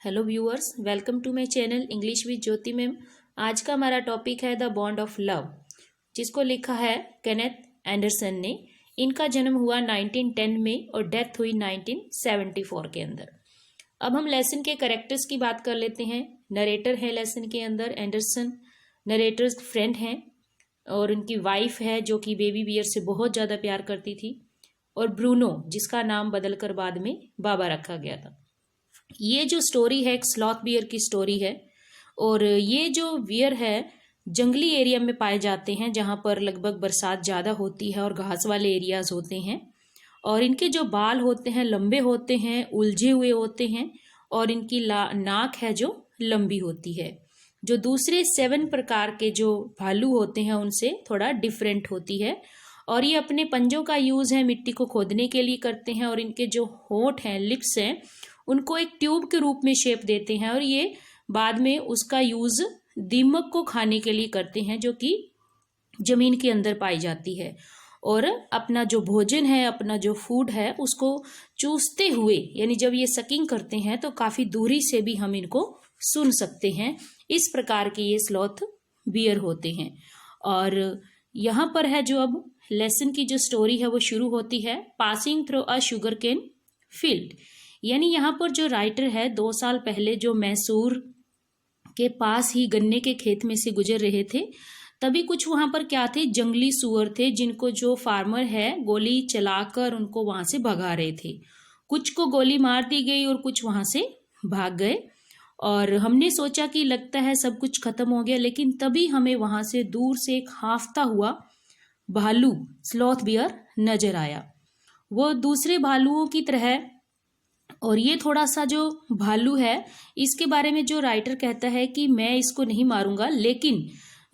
Hello viewers, welcome to my channel English with Jyoti ma'am. आज का हमारा टॉपिक है द बॉन्ड ऑफ लव, जिसको लिखा है केनेथ एंडरसन ने। इनका जन्म हुआ 1910 में और डेथ हुई 1974 के अंदर। अब हम लेसन के कैरेक्टर्स की बात कर लेते हैं। नरेटर है लेसन के अंदर एंडरसन, नरेटर्स फ्रेंड हैं, और उनकी वाइफ है जो कि बेबी बियर से बहुत ज़्यादा प्यार करती थी, और ब्रूनो जिसका नाम बदलकर बाद में बाबा रखा गया था। ये जो स्टोरी है एक स्लॉथ बियर की स्टोरी है, और ये जो बियर है जंगली एरिया में पाए जाते हैं जहाँ पर लगभग बरसात ज़्यादा होती है और घास वाले एरियाज होते हैं। और इनके जो बाल होते हैं लंबे होते हैं, उलझे हुए होते हैं, और इनकी नाक है जो लंबी होती है, जो दूसरे 7 प्रकार के जो भालू होते हैं उनसे थोड़ा डिफरेंट होती है। और ये अपने पंजों का यूज़ है मिट्टी को खोदने के लिए करते हैं, और इनके जो होंठ हैं, लिप्स हैं, उनको एक ट्यूब के रूप में शेप देते हैं, और ये बाद में उसका यूज़ दीमक को खाने के लिए करते हैं जो कि जमीन के अंदर पाई जाती है। और अपना जो भोजन है, अपना जो फूड है, उसको चूसते हुए, यानी जब ये सकिंग करते हैं तो काफ़ी दूरी से भी हम इनको सुन सकते हैं। इस प्रकार के ये स्लॉथ बियर होते हैं। और यहाँ पर है जो अब लेसन की जो स्टोरी है वो शुरू होती है passing through a sugarcane field. यानी यहाँ पर जो राइटर है 2 साल पहले जो मैसूर के पास ही गन्ने के खेत में से गुजर रहे थे, तभी कुछ वहाँ पर क्या थे, जंगली सूअर थे, जिनको जो फार्मर है गोली चलाकर उनको वहाँ से भगा रहे थे। कुछ को गोली मार दी गई और कुछ वहाँ से भाग गए। और हमने सोचा कि लगता है सब कुछ खत्म हो गया, लेकिन तभी हमें वहाँ से दूर से एक हांफता हुआ भालू स्लॉथ बियर नजर आया। वो दूसरे भालुओं की तरह, और ये थोड़ा सा जो भालू है इसके बारे में जो राइटर कहता है कि मैं इसको नहीं मारूंगा, लेकिन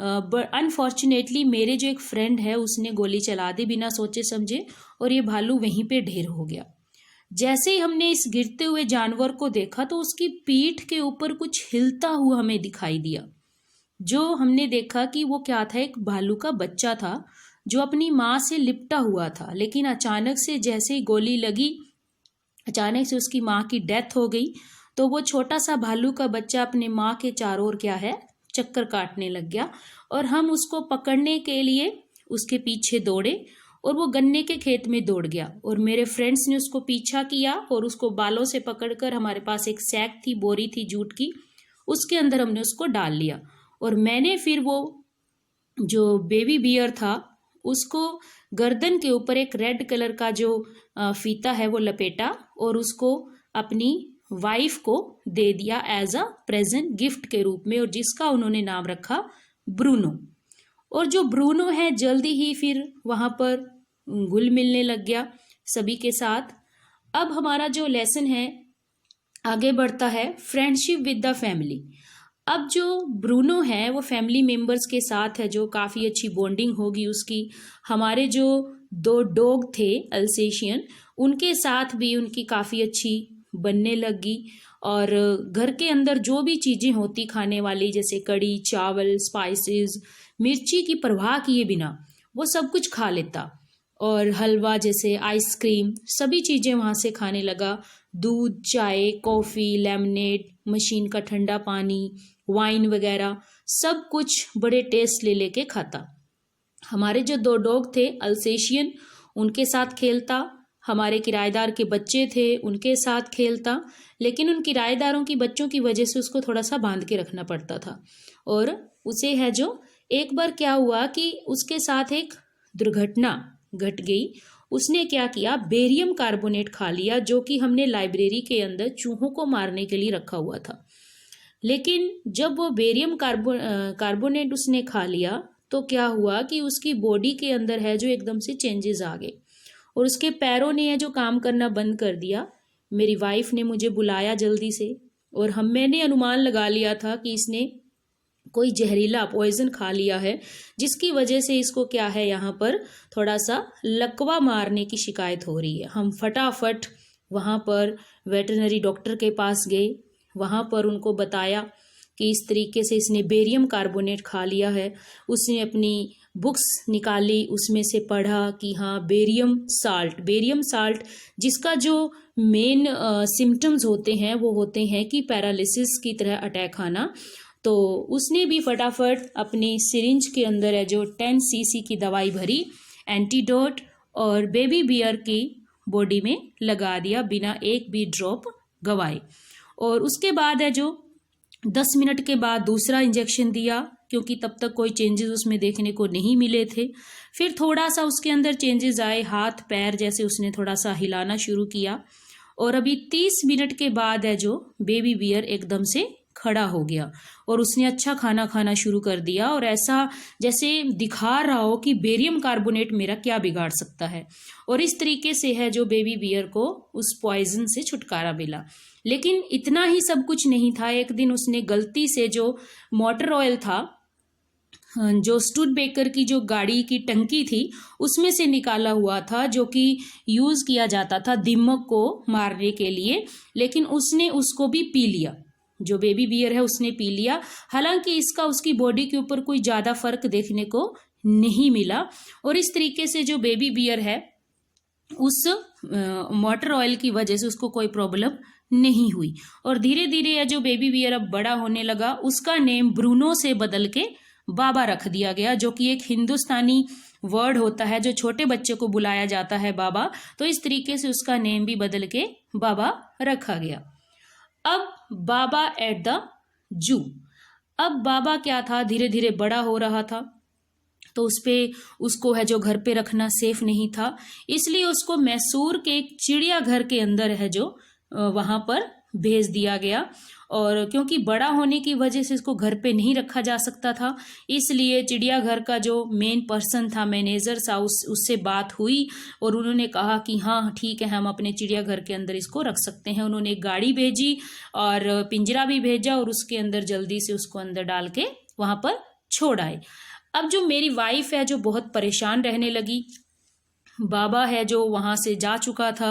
अनफॉर्चुनेटली मेरे जो एक फ्रेंड है उसने गोली चला दी बिना सोचे समझे, और ये भालू वहीं पे ढेर हो गया। जैसे ही हमने इस गिरते हुए जानवर को देखा तो उसकी पीठ के ऊपर कुछ हिलता हुआ हमें दिखाई दिया। जो हमने देखा कि वो क्या था, एक भालू का बच्चा था जो अपनी माँ से लिपटा हुआ था, लेकिन अचानक से जैसे ही गोली लगी, अचानक से उसकी माँ की डेथ हो गई। तो वो छोटा सा भालू का बच्चा अपने माँ के चारों ओर क्या है चक्कर काटने लग गया, और हम उसको पकड़ने के लिए उसके पीछे दौड़े, और वो गन्ने के खेत में दौड़ गया। और मेरे फ्रेंड्स ने उसको पीछा किया और उसको बालों से पकड़कर, हमारे पास एक सैक थी, बोरी थी जूट की, उसके अंदर हमने उसको डाल लिया। और मैंने फिर वो जो बेबी बियर था उसको गर्दन के ऊपर एक रेड कलर का जो फीता है वो लपेटा, और उसको अपनी वाइफ को दे दिया एज अ प्रेजेंट गिफ्ट के रूप में, और जिसका उन्होंने नाम रखा ब्रूनो। और जो ब्रूनो है जल्दी ही फिर वहाँ पर घुल मिलने लग गया सभी के साथ। अब हमारा जो लेसन है आगे बढ़ता है फ्रेंडशिप विद द फैमिली। अब जो ब्रूनो है वो फैमिली मेंबर्स के साथ है, जो काफ़ी अच्छी बॉन्डिंग होगी उसकी। हमारे जो 2 डॉग थे अल्सेशियन, उनके साथ भी उनकी काफ़ी अच्छी बनने लगी। और घर के अंदर जो भी चीज़ें होती खाने वाली, जैसे कड़ी, चावल, स्पाइसेस, मिर्ची की परवाह किए बिना वो सब कुछ खा लेता। और हलवा जैसे आइसक्रीम, सभी चीज़ें वहाँ से खाने लगा। दूध, चाय, कॉफ़ी, लेमनेड, मशीन का ठंडा पानी, वाइन वगैरह सब कुछ बड़े टेस्ट ले लेके खाता। हमारे जो 2 डॉग थे अल्सेशियन, उनके साथ खेलता। हमारे किराएदार के बच्चे थे, उनके साथ खेलता, लेकिन उन किराएदारों की बच्चों की वजह से उसको थोड़ा सा बांध के रखना पड़ता था। और उसे है जो एक बार क्या हुआ कि उसके साथ एक दुर्घटना घट गई। उसने क्या किया, बेरियम कार्बोनेट खा लिया, जो कि हमने लाइब्रेरी के अंदर चूहों को मारने के लिए रखा हुआ था। लेकिन जब वो बेरियम कार्बोनेट उसने खा लिया तो क्या हुआ कि उसकी बॉडी के अंदर है जो एकदम से चेंजेस आ गए, और उसके पैरों ने है जो काम करना बंद कर दिया। मेरी वाइफ ने मुझे बुलाया जल्दी से, और मैंने अनुमान लगा लिया था कि इसने कोई जहरीला पॉइजन खा लिया है, जिसकी वजह से इसको क्या है यहाँ पर थोड़ा सा लकवा मारने की शिकायत हो रही है। हम फटाफट वहाँ पर वेटरनरी डॉक्टर के पास गए, वहाँ पर उनको बताया कि इस तरीके से इसने बेरियम कार्बोनेट खा लिया है। उसने अपनी बुक्स निकाली, उसमें से पढ़ा कि हाँ बेरियम साल्ट जिसका जो मेन सिम्टम्स होते हैं वो होते हैं कि पैरालिसिस की तरह अटैक आना। तो उसने भी फटाफट अपनी सिरिंज के अंदर है जो 10 सीसी की दवाई भरी एंटीडोट और बेबी बियर की बॉडी में लगा दिया बिना एक भी ड्रॉप गवाए। और उसके बाद है जो 10 मिनट के बाद दूसरा इंजेक्शन दिया, क्योंकि तब तक कोई चेंजेस उसमें देखने को नहीं मिले थे। फिर थोड़ा सा उसके अंदर चेंजेस आए, हाथ पैर जैसे उसने थोड़ा सा हिलाना शुरू किया। और अभी 30 मिनट के बाद है जो बेबी बियर एकदम से खड़ा हो गया और उसने अच्छा खाना खाना शुरू कर दिया, और ऐसा जैसे दिखा रहा हो कि बेरियम कार्बोनेट मेरा क्या बिगाड़ सकता है। और इस तरीके से है जो बेबी बियर को उस पॉइजन से छुटकारा मिला। लेकिन इतना ही सब कुछ नहीं था। एक दिन उसने गलती से जो मोटर ऑयल था, जो स्टूडबेकर की जो गाड़ी की टंकी थी उसमें से निकाला हुआ था, जो कि यूज किया जाता था दीमक को मारने के लिए, लेकिन उसने उसको भी पी लिया। जो बेबी बियर है उसने पी लिया। हालांकि इसका उसकी बॉडी के ऊपर कोई ज्यादा फर्क देखने को नहीं मिला। और इस तरीके से जो बेबी बियर है उस मोटर ऑयल की वजह से उसको कोई प्रॉब्लम नहीं हुई। और धीरे धीरे जो बेबी बियर अब बड़ा होने लगा, उसका नेम ब्रूनो से बदल के बाबा रख दिया गया, जो कि एक हिंदुस्तानी वर्ड होता है जो छोटे बच्चे को बुलाया जाता है बाबा। तो इस तरीके से उसका नेम भी बदल के बाबा रखा गया। अब बाबा एट द जू। अब बाबा क्या था, धीरे धीरे बड़ा हो रहा था, तो उस पे उसको है जो घर पे रखना सेफ नहीं था, इसलिए उसको मैसूर के एक चिड़ियाघर के अंदर है जो वहां पर भेज दिया गया। और क्योंकि बड़ा होने की वजह से इसको घर पे नहीं रखा जा सकता था, इसलिए चिड़ियाघर का जो मेन पर्सन था, मैनेजर था, उससे बात हुई और उन्होंने कहा कि हाँ ठीक है, हम अपने चिड़ियाघर के अंदर इसको रख सकते हैं। उन्होंने एक गाड़ी भेजी और पिंजरा भी भेजा और उसके अंदर जल्दी से उसको अंदर डाल के वहां पर छोड़ आए। अब जो मेरी वाइफ है जो बहुत परेशान रहने लगी, बाबा है जो वहां से जा चुका था,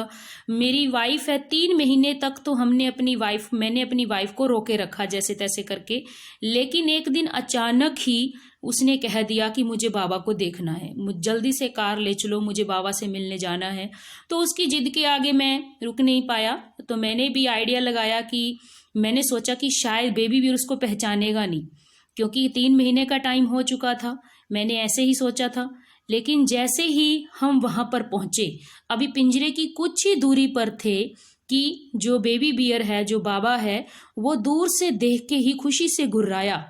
मेरी वाइफ है 3 महीने तक तो मैंने अपनी वाइफ को रोके रखा जैसे तैसे करके। लेकिन एक दिन अचानक ही उसने कह दिया कि मुझे बाबा को देखना है, जल्दी से कार ले चलो, मुझे बाबा से मिलने जाना है। तो उसकी जिद के आगे मैं रुक नहीं पाया, तो मैंने भी आइडिया लगाया कि मैंने सोचा कि शायद बेबी भी उसको पहचानेगा नहीं, क्योंकि 3 महीने का टाइम हो चुका था। मैंने ऐसे ही सोचा था। लेकिन जैसे ही हम वहां पर पहुंचे, अभी पिंजरे की कुछ ही दूरी पर थे कि जो बेबी बियर है, जो बाबा है, वो दूर से देख के ही खुशी से गुर्राया।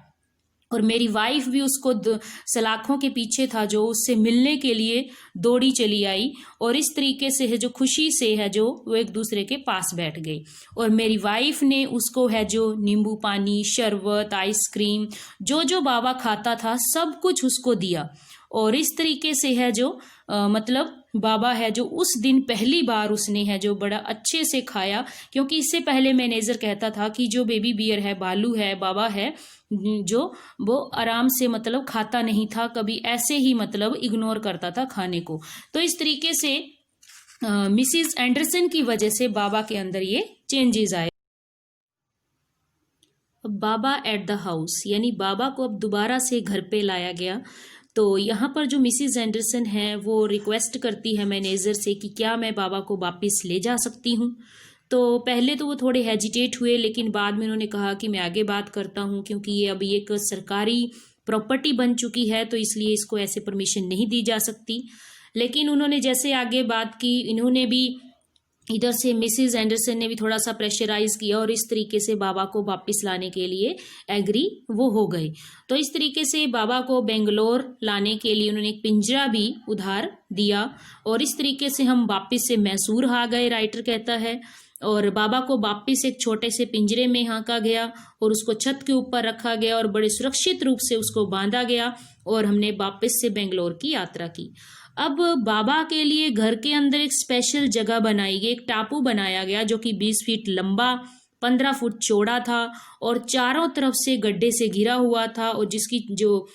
और मेरी वाइफ भी उसको सलाखों के पीछे था जो उससे मिलने के लिए दौड़ी चली आई। और इस तरीके से है जो खुशी से है जो वो एक दूसरे के पास बैठ गए। और मेरी वाइफ ने उसको है जो नींबू पानी, शरबत, आइसक्रीम, जो जो बाबा खाता था सब कुछ उसको दिया। और इस तरीके से है जो मतलब बाबा है जो उस दिन पहली बार उसने है जो बड़ा अच्छे से खाया, क्योंकि इससे पहले मैनेजर कहता था कि जो बेबी बियर है, बालू है, बाबा है, जो वो आराम से मतलब खाता नहीं था, कभी ऐसे ही मतलब इग्नोर करता था खाने को। तो इस तरीके से मिसिज एंडरसन की वजह से बाबा के अंदर ये चेंजेस आए। बाबा एट द हाउस, यानी बाबा को अब दोबारा से घर पे लाया गया। तो यहाँ पर जो मिसिज एंडरसन है वो रिक्वेस्ट करती है मैनेजर से कि क्या मैं बाबा को वापस ले जा सकती हूँ। तो पहले तो वो थोड़े हेजिटेट हुए, लेकिन बाद में उन्होंने कहा कि मैं आगे बात करता हूँ, क्योंकि ये अभी एक सरकारी प्रॉपर्टी बन चुकी है, तो इसलिए इसको ऐसे परमिशन नहीं दी जा सकती। लेकिन उन्होंने जैसे आगे बात की, इन्होंने भी इधर से मिसिज एंडरसन ने भी थोड़ा सा प्रेशराइज किया और इस तरीके से बाबा को वापस लाने के लिए एग्री वो हो गए। तो इस तरीके से बाबा को बेंगलोर लाने के लिए उन्होंने एक पिंजरा भी उधार दिया और इस तरीके से हम वापस से मैसूर आ गए, राइटर कहता है। और बाबा को वापस एक छोटे से पिंजरे में हाँका गया और उसको छत के ऊपर रखा गया और बड़े सुरक्षित रूप से उसको बांधा गया और हमने वापस से बेंगलोर की यात्रा की। अब बाबा के लिए घर के अंदर एक स्पेशल जगह बनाई गई, एक टापू बनाया गया जो कि 20 फीट लंबा, 15 फुट चौड़ा था और चारों तरफ से गड्ढे से घिरा हुआ था और जिसकी जो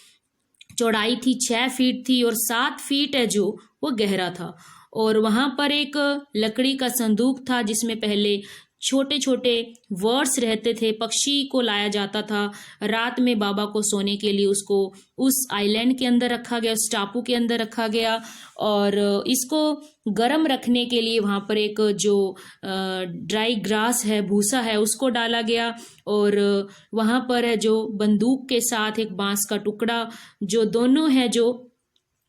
चौड़ाई थी 6 फीट थी और 7 फीट है जो वो गहरा था। और वहां पर एक लकड़ी का संदूक था जिसमें पहले छोटे छोटे वर्ड्स रहते थे, पक्षी को लाया जाता था। रात में बाबा को सोने के लिए उसको उस आइलैंड के अंदर रखा गया, उस टापू के अंदर रखा गया, और इसको गर्म रखने के लिए वहाँ पर एक जो ड्राई ग्रास है, भूसा है, उसको डाला गया। और वहाँ पर है जो बंदूक के साथ एक बांस का टुकड़ा, जो दोनों है जो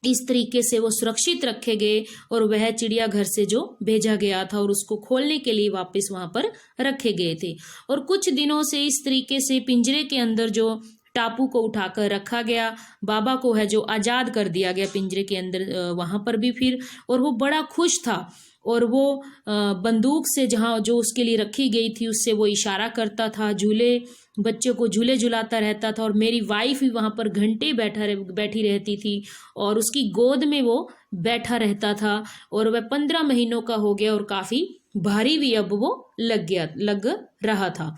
इस तरीके से वो सुरक्षित रखे गए, और वह चिड़ियाघर से जो भेजा गया था और उसको खोलने के लिए वापस वहां पर रखे गए थे। और कुछ दिनों से इस तरीके से पिंजरे के अंदर जो टापू को उठाकर रखा गया, बाबा को है जो आजाद कर दिया गया पिंजरे के अंदर वहां पर भी फिर। और वो बड़ा खुश था, और वो बंदूक से जहाँ जो उसके लिए रखी गई थी उससे वो इशारा करता था, झूले बच्चे को झूले झुलाता रहता था। और मेरी वाइफ भी वहाँ पर घंटे बैठी रहती थी, और उसकी गोद में वो बैठा रहता था। और वह 15 महीनों का हो गया और काफी भारी भी अब वो लग रहा था।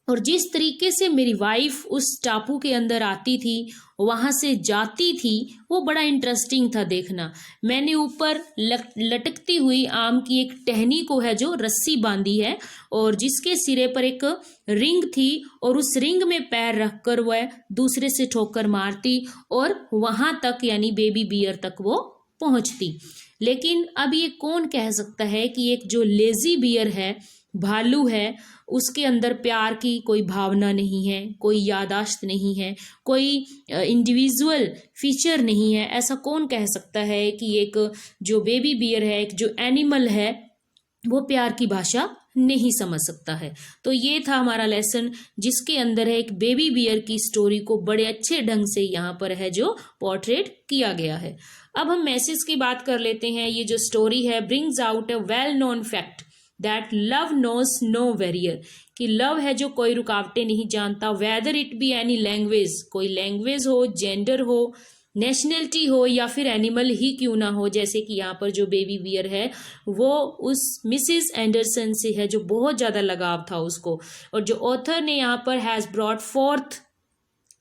और जिस तरीके से मेरी वाइफ उस टापू के अंदर आती थी, वहां से जाती थी, वो बड़ा इंटरेस्टिंग था देखना। मैंने ऊपर लटकती हुई आम की एक टहनी को है जो रस्सी बांधी है, और जिसके सिरे पर एक रिंग थी, और उस रिंग में पैर रखकर वह दूसरे से ठोकर मारती और वहां तक यानी बेबी बियर तक वो पहुंचती। लेकिन अब ये कौन कह सकता है कि एक जो लेजी बियर है, भालू है, उसके अंदर प्यार की कोई भावना नहीं है, कोई यादाश्त नहीं है, कोई इंडिविजुअल फीचर नहीं है। ऐसा कौन कह सकता है कि एक जो बेबी बियर है, एक जो एनिमल है, वो प्यार की भाषा नहीं समझ सकता है। तो ये था हमारा लेसन, जिसके अंदर है एक बेबी बियर की स्टोरी को बड़े अच्छे ढंग से यहाँ पर है जो पोर्ट्रेट किया गया है। अब हम मैसेज की बात कर लेते हैं। ये जो स्टोरी है brings out a well known fact that love knows no barrier, कि लव है जो कोई रुकावटें नहीं जानता, whether it be any language, कोई लैंग्वेज हो, जेंडर हो, नेशनलिटी हो, या फिर एनिमल ही क्यों ना हो। जैसे कि यहाँ पर जो बेबी बियर है वो उस मिसिस एंडरसन से है जो बहुत ज़्यादा लगाव था उसको। और जो ऑथर ने यहाँ पर has brought fourth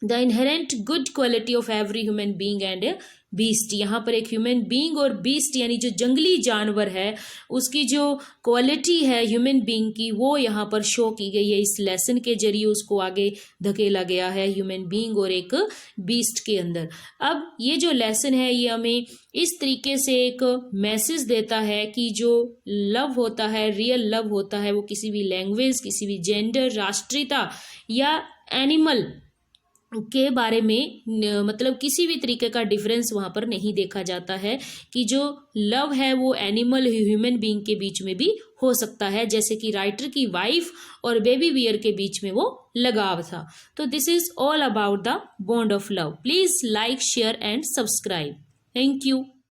the inherent good quality of every human being and A beast, यहाँ पर एक ह्यूमन बींग और बीस्ट यानी जो जंगली जानवर है उसकी जो क्वालिटी है ह्यूमन बींग की, वो यहाँ पर शो की गई है। इस लेसन के जरिए उसको आगे धकेला गया है ह्यूमन बींग और एक बीस्ट के अंदर। अब ये जो लेसन है ये हमें इस तरीके से एक मैसेज देता है कि जो लव होता है, रियल लव होता है, वो किसी भी लैंग्वेज, किसी भी जेंडर, राष्ट्रीयता या एनिमल के बारे में मतलब किसी भी तरीके का डिफरेंस वहां पर नहीं देखा जाता है, कि जो लव है वो एनिमल ह्यूमन बीइंग के बीच में भी हो सकता है, जैसे कि राइटर की वाइफ और बेबी बियर के बीच में वो लगाव था। तो this is all about the bond of love. Please like, share and subscribe. Thank you.